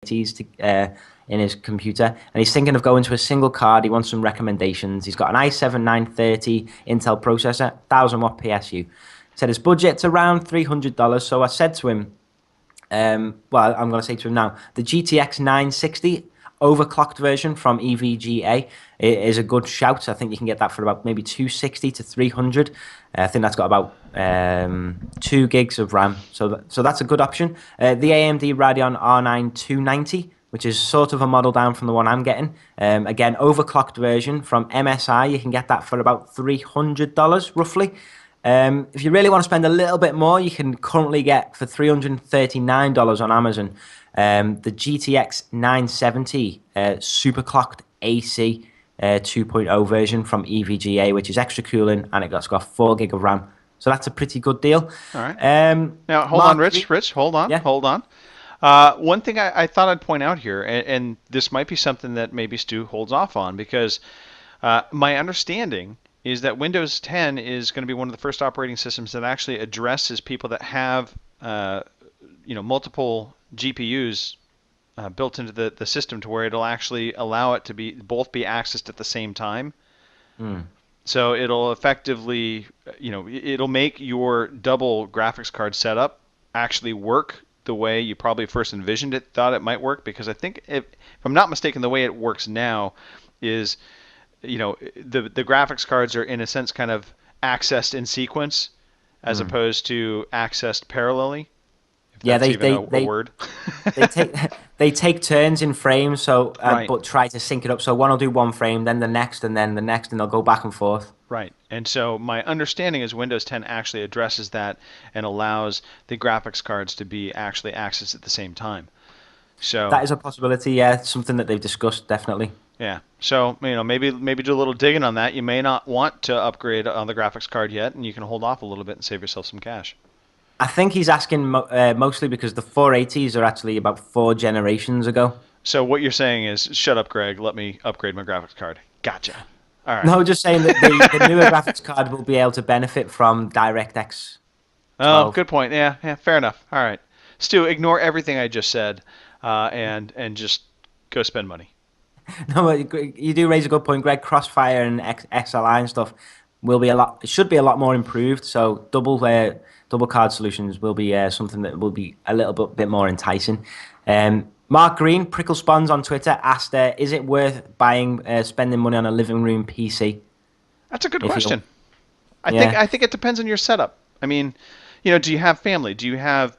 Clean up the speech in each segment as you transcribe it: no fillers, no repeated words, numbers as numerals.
3080s in his computer, and he's thinking of going to a single card. He wants some recommendations. He's got an i7 930 Intel processor, 1000-watt PSU. Said his budget's around $300, so I said to him, well, I'm going to say to him now, the GTX 960 overclocked version from EVGA is a good shout. I think you can get that for about maybe 260 to 300. I think that's got about 2 gigs of RAM, so that's a good option. The AMD Radeon R9 290, which is sort of a model down from the one I'm getting. Again, overclocked version from MSI. You can get that for about $300 roughly. If you really want to spend a little bit more, you can currently get for $339 on Amazon the GTX 970 superclocked AC 2.0 version from EVGA, which is extra cooling, and it's got 4 gig of RAM. So that's a pretty good deal. All right. Now, hold on, Rich. Rich, hold on. Yeah. Hold on. One thing I thought I'd point out here, and this might be something that maybe Stu holds off on, because my understanding is that Windows 10 is going to be one of the first operating systems that actually addresses people that have multiple GPUs built into the system, to where it'll actually allow it to both be accessed at the same time. So it'll effectively, it'll make your double graphics card setup actually work the way you probably first envisioned it, thought it might work. Because I think, if I'm not mistaken, the way it works now is, the graphics cards are in a sense kind of accessed in sequence, as opposed to accessed parallelly. Yeah, they word. they take turns in frames, so Right. but try to sync it up. So one will do one frame, then the next, and then the next, and they'll go back and forth. Right. And so my understanding is Windows 10 actually addresses that and allows the graphics cards to be actually accessed at the same time. So That is a possibility. Yeah, it's something that they've discussed, definitely. yeah. So maybe do a little digging on that. You may not want to upgrade on the graphics card yet, and you can hold off a little bit and save yourself some cash. I think he's asking mostly because the 480s are actually about 4 generations ago. So what you're saying is, shut up, Greg. Let me upgrade my graphics card. Gotcha. All right. No, just saying that the newer graphics card will be able to benefit from DirectX 12. Oh, good point. Yeah, fair enough. All right. Stu, ignore everything I just said, and just go spend money. No, you do raise a good point, Greg. Crossfire and XLI and stuff will be it should be a lot more improved. So double card solutions will be something that will be a little bit more enticing. Mark Green, Prickle Spawns on Twitter, asked, is it worth spending money on a living room PC? That's a good question. Yeah. I think it depends on your setup. I mean, do you have family? Do you have,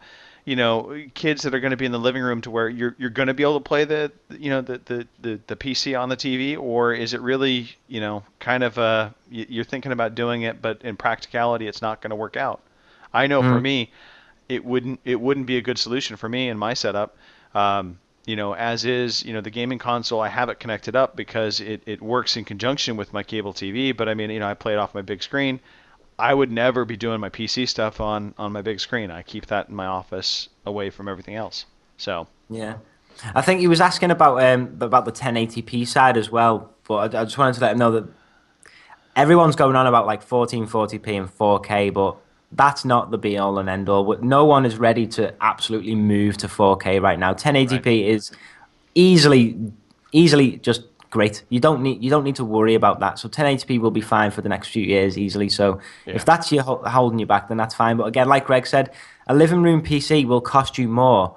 kids that are going to be in the living room to where you're going to be able to play the PC on the TV, or is it really, kind of you're thinking about doing it, but in practicality, it's not going to work out. I know for me, it wouldn't be a good solution for me in my setup. As is, the gaming console, I have it connected up because it works in conjunction with my cable TV. But I mean, I play it off my big screen. I would never be doing my PC stuff on my big screen. I keep that in my office away from everything else. So Yeah, I think he was asking about the 1080p side as well. But I just wanted to let him know that everyone's going on about like 1440p and 4K, but that's not the be all and end all. No one is ready to absolutely move to 4K right now. 1080p is easily just great. You don't need to worry about that. So 1080p will be fine for the next few years easily. So if that's holding you back, then that's fine. But again, like Greg said, a living room PC will cost you more.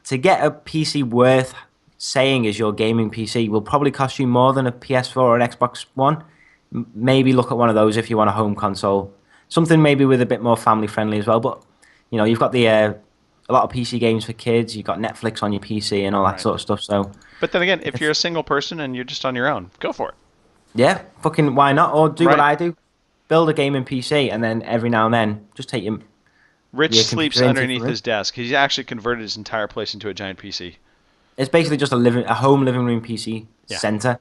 To get a PC worth saying is your gaming PC will probably cost you more than a PS4 or an Xbox One. Maybe look at one of those if you want a home console. Something maybe with a bit more family friendly as well. But you've got a lot of PC games for kids. You've got Netflix on your PC and all that sort of stuff. So, but then again, if you're a single person and you're just on your own, go for it. Yeah, fucking why not? Or do what I do, build a gaming PC, and then every now and then just take your. Rich sleeps underneath his desk. He's actually converted his entire place into a giant PC. It's basically just a home living room PC center.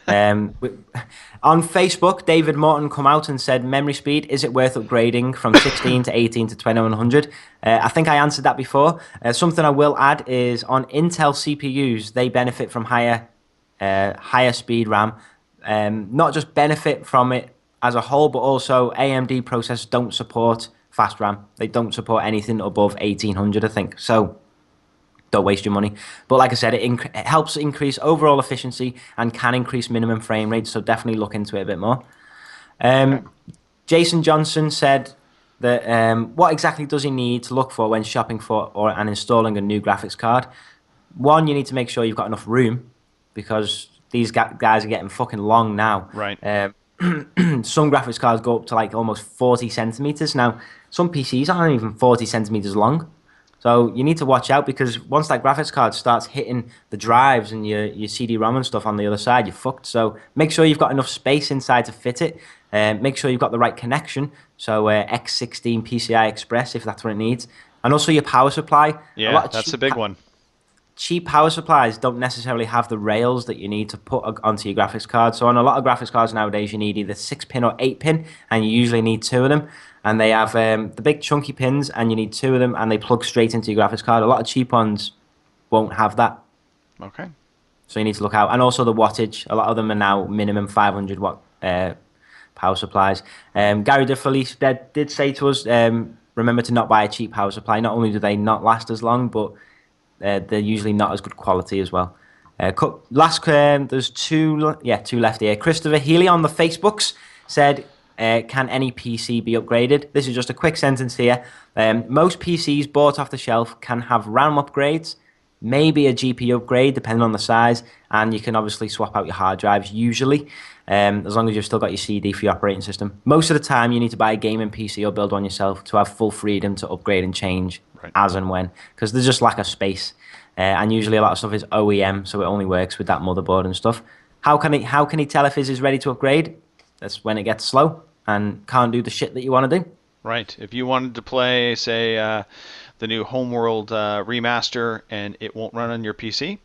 On Facebook, David Morton come out and said, memory speed, is it worth upgrading from 16 to 18 to 2100? I think I answered that before. Something I will add is on Intel CPUs, they benefit from higher speed RAM. Not just benefit from it as a whole, but also AMD processors don't support fast RAM. They don't support anything above 1800, I think. So don't waste your money. But like I said, it helps increase overall efficiency and can increase minimum frame rate. So definitely look into it a bit more. Okay. Jason Johnson said that what exactly does he need to look for when shopping for and installing a new graphics card? One, you need to make sure you've got enough room because these guys are getting fucking long now. Right. Some graphics cards go up to like almost 40 centimeters. Now, some PCs aren't even 40 centimeters long. So you need to watch out because once that graphics card starts hitting the drives and your CD-ROM and stuff on the other side, you're fucked. So make sure you've got enough space inside to fit it. Make sure you've got the right connection. So X16 PCI Express if that's what it needs. And also your power supply. Yeah, that's a big one. Cheap power supplies don't necessarily have the rails that you need to put onto your graphics card. So on a lot of graphics cards nowadays, you need either 6-pin or 8-pin, and you usually need 2 of them. And they have the big chunky pins, and you need 2 of them, and they plug straight into your graphics card. A lot of cheap ones won't have that. Okay. So you need to look out. And also the wattage. A lot of them are now minimum 500 watt power supplies. Gary DeFelice did say to us, remember to not buy a cheap power supply. Not only do they not last as long, but they're usually not as good quality as well. There's two left here. Christopher Healy on the Facebooks said, can any PC be upgraded? This is just a quick sentence here. Most PCs bought off the shelf can have RAM upgrades, maybe a GPU upgrade depending on the size, and you can obviously swap out your hard drives usually, as long as you've still got your CD for your operating system. Most of the time you need to buy a gaming PC or build one yourself to have full freedom to upgrade and change as and when, because there's just lack of space, and usually a lot of stuff is OEM, so it only works with that motherboard and stuff. How can he tell if his is ready to upgrade? That's when it gets slow and can't do the shit that you want to do. Right. If you wanted to play, say, the new Homeworld remaster and it won't run on your PC,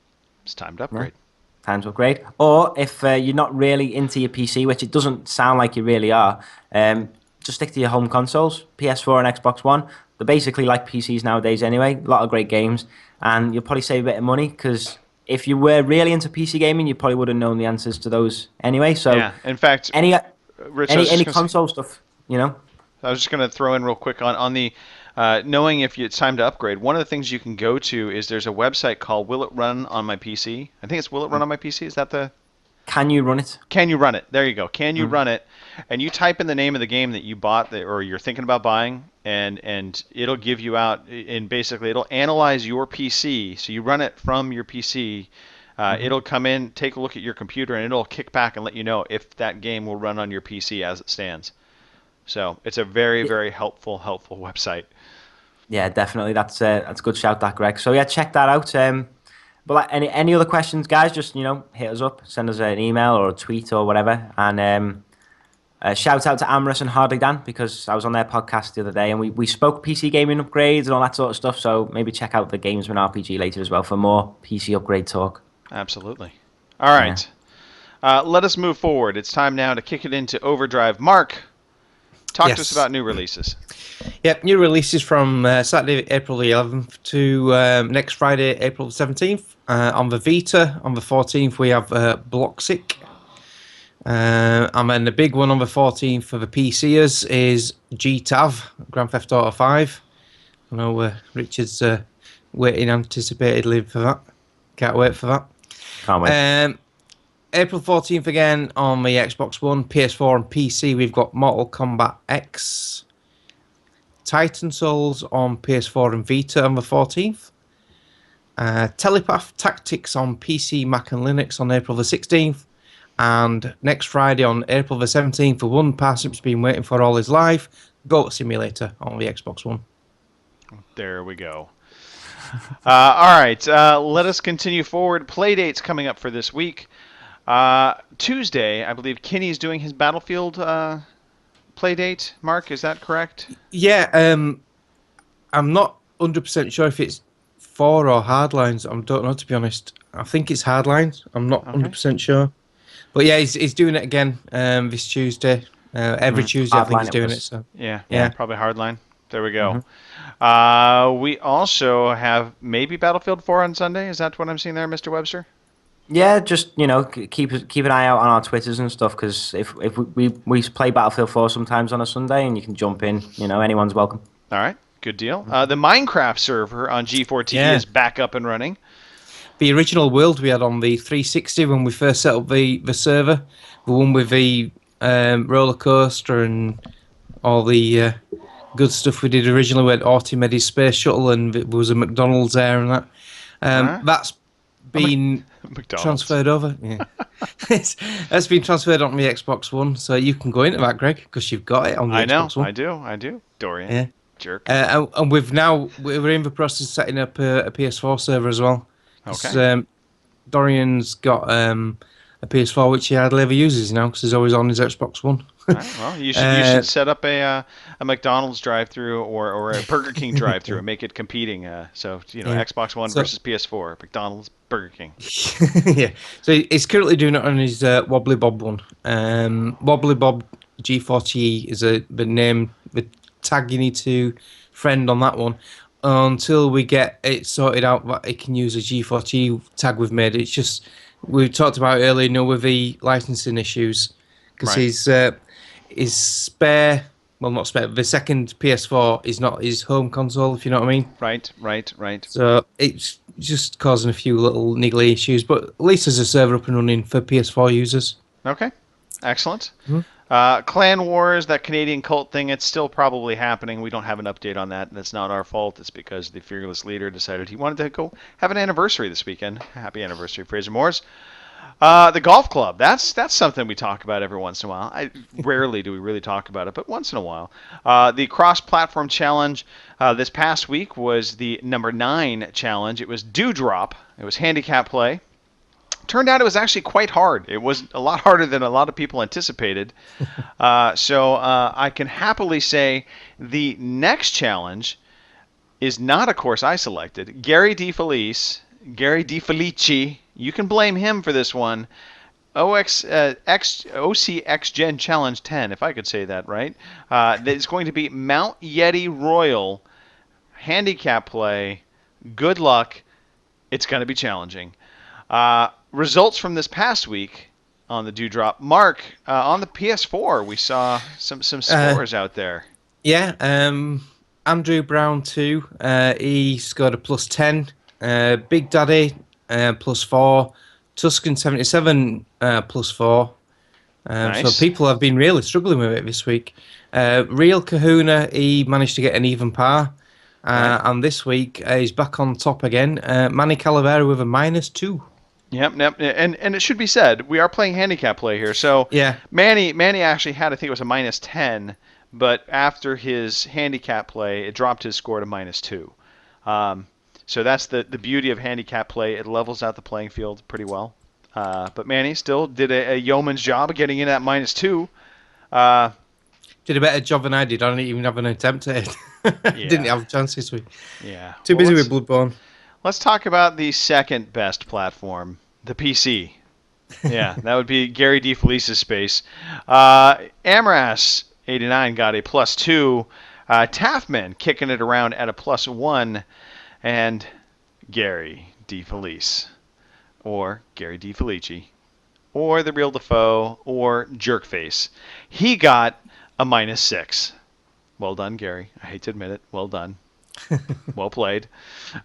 it's time to upgrade. Right. Time to upgrade. Or if you're not really into your PC, which it doesn't sound like you really are, just stick to your home consoles, PS4 and Xbox One. They're basically like PCs nowadays anyway. A lot of great games. And you'll probably save a bit of money because if you were really into PC gaming, you probably would have known the answers to those anyway. So yeah, in fact, Rich, any console stuff, you know. I was just going to throw in real quick on the knowing if it's time to upgrade. One of the things you can go to is there's a website called Will It Run on My PC? I think it's Will It Run on My PC. Is that the? Can you run it? Can you run it? There you go. Can you run it? And you type in the name of the game that you bought or you're thinking about buying, and it'll give you out, and basically it'll analyze your PC. So you run it from your PC. It'll come in, take a look at your computer, and it'll kick back and let you know if that game will run on your PC as it stands. So it's a very, very helpful website. Yeah, definitely. That's a good shout, that Greg. So yeah, check that out. But like any other questions, guys, just hit us up, send us an email or a tweet or whatever, and shout out to Amorous and Hardly Dan because I was on their podcast the other day and we spoke PC gaming upgrades and all that sort of stuff. So maybe check out the Gamesman RPG later as well for more PC upgrade talk. Absolutely. All right. Yeah. Let us move forward. It's time now to kick it into Overdrive. Mark, talk to us about new releases. Yep, new releases from Saturday, April the 11th to next Friday, April the 17th. On the Vita, on the 14th, we have Bloxic. And then the big one on the 14th for the PCers is GTAV, Grand Theft Auto 5. I know Richard's waiting anticipatedly for that. Can't wait for that. Can't wait. April 14th again on the Xbox One, PS4 and PC, we've got Mortal Kombat X. Titan Souls on PS4 and Vita on the 14th. Telepath Tactics on PC, Mac and Linux on April the 16th. And next Friday on April the 17th, for one participant's been waiting for all his life, Goat Simulator on the Xbox One. There we go. All right, let us continue forward. Playdates coming up for this week. Tuesday, I believe Kinney's doing his Battlefield Playdate. Mark, is that correct? Yeah, I'm not 100% sure if it's 4 or Hardlines. I don't know, to be honest. I think it's Hardlines. I'm not 100% sure. But yeah, he's doing it again this Tuesday. Every Tuesday, I think he's doing it. So yeah, probably Hardline. There we go. We also have maybe Battlefield 4 on Sunday. Is that what I'm seeing there, Mr. Webster? Yeah, just keep an eye out on our Twitters and stuff because if we play Battlefield 4 sometimes on a Sunday and you can jump in. Anyone's welcome. All right, Good deal. The Minecraft server on G4TV is back up and running. The original world we had on the 360 when we first set up the server, the one with the roller coaster and all the good stuff we did originally, with Artemis Space Shuttle, and there was a McDonald's there and that. That's been transferred over. Yeah. That's been transferred onto the Xbox One, so you can go into that, Greg, because you've got it on the Xbox One. I do. Dorian. Yeah. Jerk. And we're in the process of setting up a PS4 server as well. Okay. Dorian's got a PS4 which he hardly ever uses now because he's always on his Xbox One. Right, well, you should set up a McDonald's drive-through or a Burger King drive-through and make it competing. Xbox One versus PS4, McDonald's, Burger King. Yeah. So he's currently doing it on his Wobbly Bob one. Wobbly Bob G40 is the name, the tag you need to friend on that one. Until we get it sorted out that it can use a G40 tag we've made. It's just, we talked about earlier, with the licensing issues, because his spare, well, not spare, the second PS4 is not his home console, if you know what I mean. Right. So it's just causing a few little niggly issues, but at least there's a server up and running for PS4 users. Okay, excellent. Mm-hmm. Clan Wars, that Canadian cult thing, it's still probably happening. We don't have an update on that. That's not our fault. It's because the fearless leader decided he wanted to go have an anniversary this weekend. Happy anniversary, Fraser Moores. The golf club, that's something we talk about every once in a while. Rarely do we really talk about it, but once in a while. The cross-platform challenge this past week was the number 9 challenge. It was Dewdrop. It was handicap play. Turned out it was actually quite hard. It was a lot harder than a lot of people anticipated. So I can happily say the next challenge is not a course I selected. Gary DeFelice, you can blame him for this one. OCX Gen Challenge 10, if I could say that right. It's going to be Mount Yeti Royal handicap play. Good luck. It's going to be challenging. Results from this past week on the Dewdrop. Mark, on the PS4, we saw some scores out there. Yeah, Andrew Brown 2, he scored a +10. Big Daddy, +4. Tuscan 77, +4. Nice. So people have been really struggling with it this week. Real Kahuna, he managed to get an even par. And this week, he's back on top again. Manny Calavera with a -2. Yep. And it should be said, we are playing handicap play here. So yeah, Manny actually had, I think it was a -10, but after his handicap play, it dropped his score to -2. So that's the beauty of handicap play. It levels out the playing field pretty well. But Manny still did a yeoman's job of getting in at -2. Did a better job than I did. I didn't even have an attempt at it. Didn't have a chance this week. Yeah. Too busy with Bloodborne. Let's talk about the second best platform, the PC. Yeah, that would be Gary DeFelice's space. Amras89 got a +2. Taffman kicking it around at a +1. And Gary DeFelice, or Gary DeFelice, or the real Defoe, or Jerkface. He got a -6. Well done, Gary. I hate to admit it. Well done. Well played.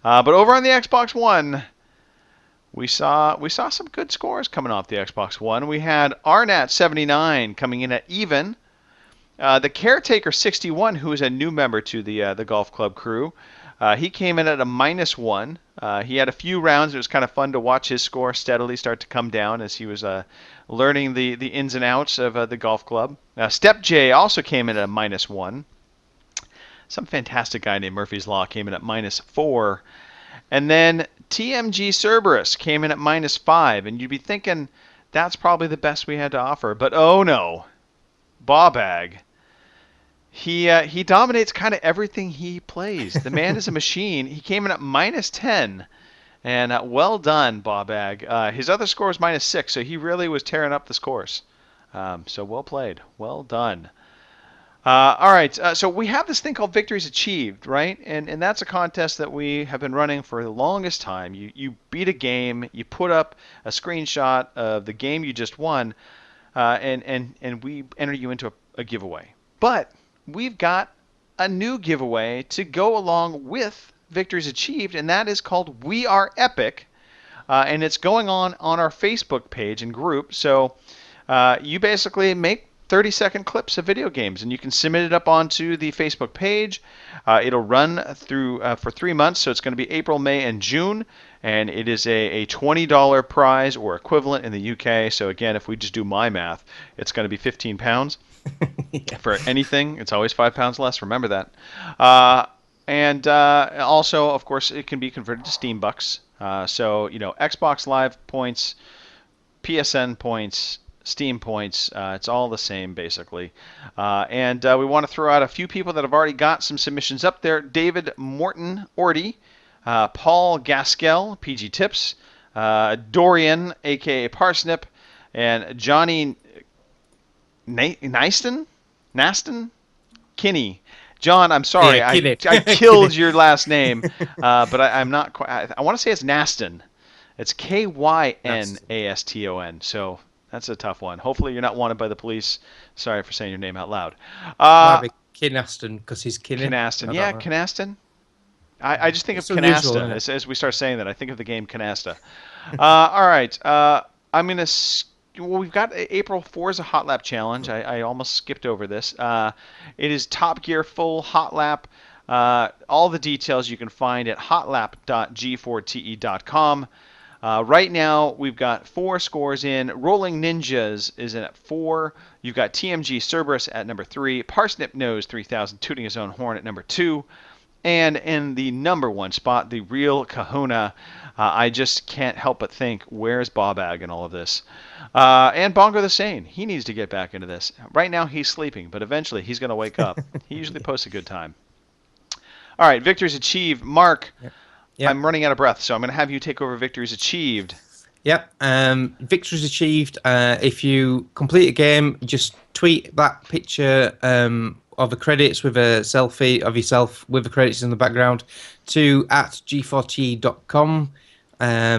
But over on the Xbox One, we saw some good scores coming off the Xbox One. We had Arnat79 coming in at even. The Caretaker 61, who is a new member to the golf club crew, he came in at a -1. He had a few rounds. It was kind of fun to watch his score steadily start to come down as he was learning the ins and outs of the golf club. Step J also came in at a -1. Some fantastic guy named Murphy's Law came in at -4. And then TMG Cerberus came in at -5. And you'd be thinking that's probably the best we had to offer. But oh no, Bawbag. He dominates kind of everything he plays. The man is a machine. He came in at -10. And well done, Bawbag. His other score was -6, so he really was tearing up the scores. So well played. Well done. All right, so we have this thing called Victories Achieved, right? And that's a contest that we have been running for the longest time. You beat a game, you put up a screenshot of the game you just won, and we enter you into a giveaway. But we've got a new giveaway to go along with Victories Achieved, and that is called We Are Epic. And it's going on our Facebook page and group. So you basically make 30-second clips of video games, and you can submit it up onto the Facebook page. It'll run through for 3 months, so it's going to be April, May, and June. And it is a $20 prize or equivalent in the UK. So again, if we just do my math, it's going to be £15. Yeah. For anything. It's always £5 less. Remember that. And also, of course, it can be converted to Steam bucks. So, Xbox Live points, PSN points, Steam points, it's all the same, basically. And we want to throw out a few people that have already got some submissions up there. David Morton Orty, Paul Gaskell, PG Tips, Dorian, a.k.a. Parsnip, and Johnny Naston? Kinney. John, I'm sorry, Yeah, I killed your last name, but I'm not quite. I want to say it's Naston. It's Kynaston. So that's a tough one. Hopefully, you're not wanted by the police. Sorry for saying your name out loud. Might be Kynaston because he's Kinny. Canaston. Yeah, Canaston. I just think of Canasta as we start saying that. I think of the game Canasta. All right. I'm going to. Well, we've got April 4's a Hot Lap Challenge. I almost skipped over this. It is Top Gear full Hot Lap. All the details you can find at hotlap.g4te.com. Right now, we've got 4 scores in. Rolling Ninjas is in at 4. You've got TMG Cerberus at number 3. Parsnip Nose 3000 tooting his own horn at number 2. And in the number 1 spot, the Real Kahuna. I just can't help but think, where's Bobag in all of this? And Bongo the Sane. He needs to get back into this. Right now, he's sleeping, but eventually he's going to wake up. He usually posts a good time. All right, Victories Achieved. Mark, yep. I'm running out of breath, so I'm going to have you take over Victories Achieved. Yep. Victories Achieved. If you complete a game, just tweet that picture of the credits with a selfie of yourself with the credits in the background to @g4te.com,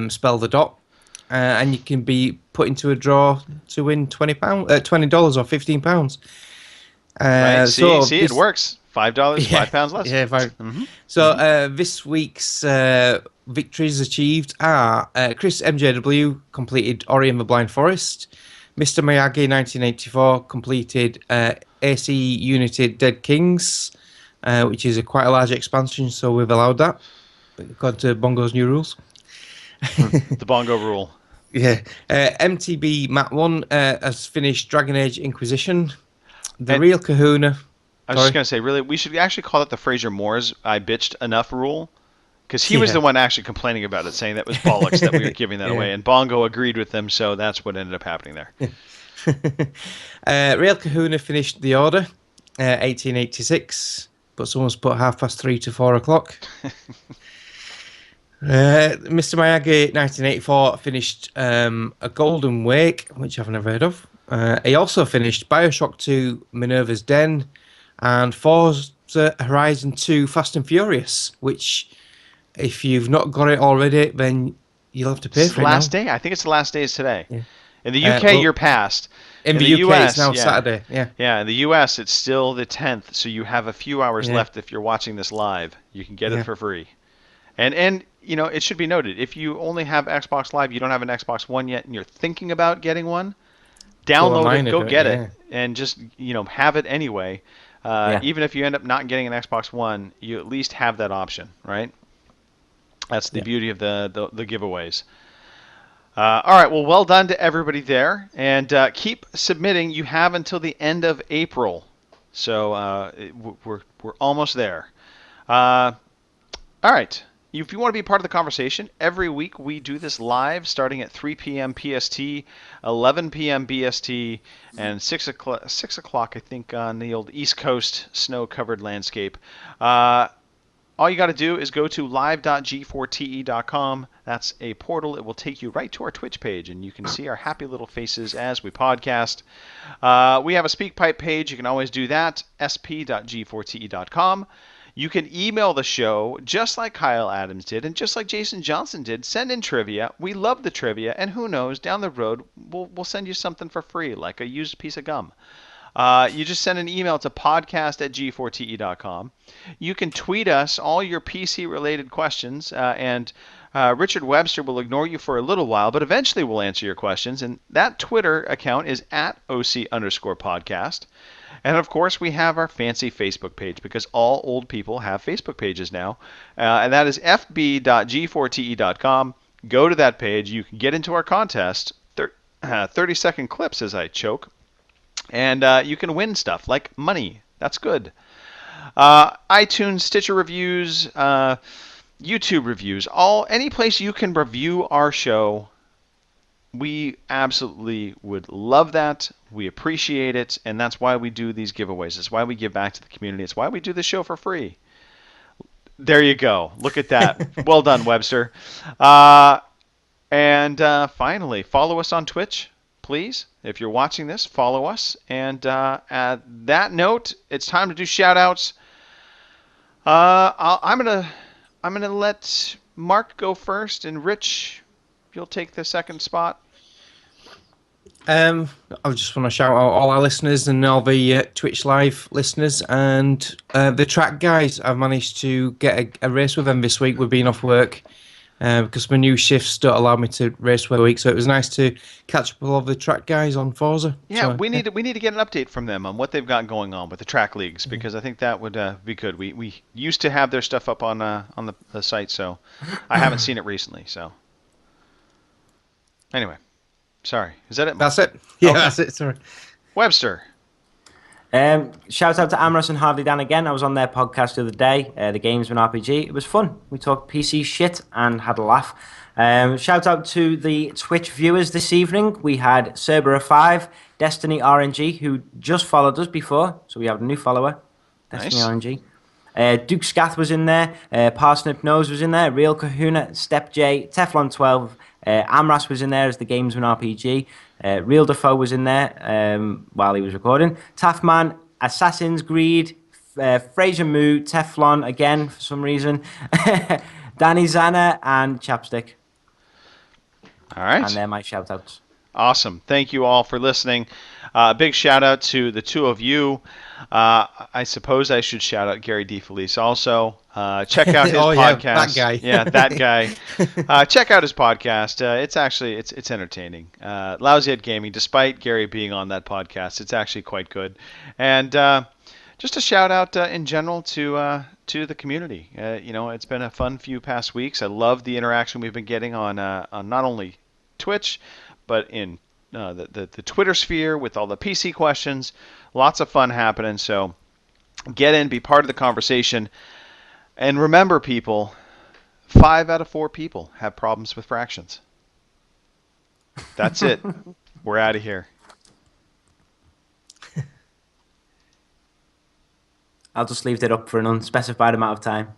spell the dot, and you can be put into a draw to win $20 or £15. Right. See, it works. $5, £5 less. Yeah, So this week's victories achieved are Chris MJW completed Ori and the Blind Forest. Mr. Miyagi 1984 completed AC United Dead Kings, which is quite a large expansion, so we've allowed that. According to Bongo's new rules. The Bongo rule. Yeah. MTB Matt 1 has finished Dragon Age Inquisition. Real Kahuna. I was just going to say, really, we should actually call it the Fraser Moore's I bitched enough rule, because he was the one actually complaining about it, saying that was bollocks that we were giving that away, and Bongo agreed with them, so that's what ended up happening there. Real Kahuna finished The Order, 1886, but someone's put 3:30 to 4 o'clock. Mr. Miyagi, 1984, finished A Golden Wake, which I've never heard of. He also finished Bioshock 2, Minerva's Den, and Forza Horizon 2 Fast and Furious, which, if you've not got it already, then you'll have to pay for it now. Last day? I think it's the last day is today. Yeah. In the UK, you're past. In the UK, US, it's now Saturday. Yeah, in the US, it's still the 10th, so you have a few hours left if you're watching this live. You can get it for free. And it should be noted, if you only have Xbox Live, you don't have an Xbox One yet, and you're thinking about getting one, download it, go get it, and just have it anyway. Even if you end up not getting an Xbox One, you at least have that option, right? That's the beauty of the giveaways. All right, well done to everybody there, and keep submitting. You have until the end of April, so we're almost there. All right. If you want to be part of the conversation, every week we do this live starting at 3 p.m. PST, 11 p.m. BST, and 6 o'clock, I think, on the old East Coast snow-covered landscape. All you got to do is go to live.g4te.com. That's a portal. It will take you right to our Twitch page, and you can see our happy little faces as we podcast. We have a SpeakPipe page. You can always do that, sp.g4te.com. You can email the show just like Kyle Adams did and just like Jason Johnson did. Send in trivia. We love the trivia, and who knows, down the road we'll send you something for free, like a used piece of gum. You just send an email to podcast@g4te.com. You can tweet us all your PC-related questions, and Richard Webster will ignore you for a little while, but eventually we'll answer your questions. And that Twitter account is @OC_podcast. And of course, we have our fancy Facebook page because all old people have Facebook pages now. And that is fb.g4te.com. Go to that page. You can get into our contest, 30-second clips as I choke. And you can win stuff like money. That's good. iTunes, Stitcher reviews, YouTube reviews, any place you can review our show. We absolutely would love that. We appreciate it, and that's why we do these giveaways. It's why we give back to the community. It's why we do the show for free. There you go. Look at that. Well done, Webster. And finally, follow us on Twitch, please. If you're watching this, follow us. And at that note, it's time to do shout-outs. I'm gonna let Mark go first, and Rich, you'll take the second spot. I just want to shout out all our listeners and all the Twitch Live listeners and the track guys. I've managed to get a race with them this week. We've been off work because my new shifts don't allow me to race for a week. So it was nice to catch up with all the track guys on Forza. Yeah, so, we need to get an update from them on what they've got going on with the track leagues, because I think that would be good. We used to have their stuff up on the site, so I haven't seen it recently. So anyway. Sorry, is that it? That's it. Yeah, okay. That's it. Sorry. Webster. Shout out to Amros and Harley Dan again. I was on their podcast the other day, the Gamesman RPG. It was fun. We talked PC shit and had a laugh. Shout out to the Twitch viewers this evening. We had Cerberus5, Destiny RNG, who just followed us before, so we have a new follower, Destiny RNG. Duke Scath was in there, Parsnip Nose was in there, Real Kahuna, Step J, Teflon 12, Amras was in there as the Gamesman RPG, Real Defoe was in there while he was recording, Taffman, Assassin's Greed, Fraser Moo, Teflon again for some reason, Danny Zana, and Chapstick. All right. And they're my shout-outs. Awesome. Thank you all for listening. Big shout-out to the two of you. I suppose I should shout out Gary DeFelice also. Check out his podcast. Yeah, that guy. Yeah, that guy. Check out his podcast. It's actually it's entertaining. Lousy at Gaming, despite Gary being on that podcast, it's actually quite good. And just a shout out in general to the community. It's been a fun few past weeks. I love the interaction we've been getting on not only Twitch, but in the Twitter sphere with all the PC questions. Lots of fun happening. So get in, be part of the conversation. And remember, people, 5 out of 4 people have problems with fractions. That's it. We're out of here. I'll just leave it up for an unspecified amount of time.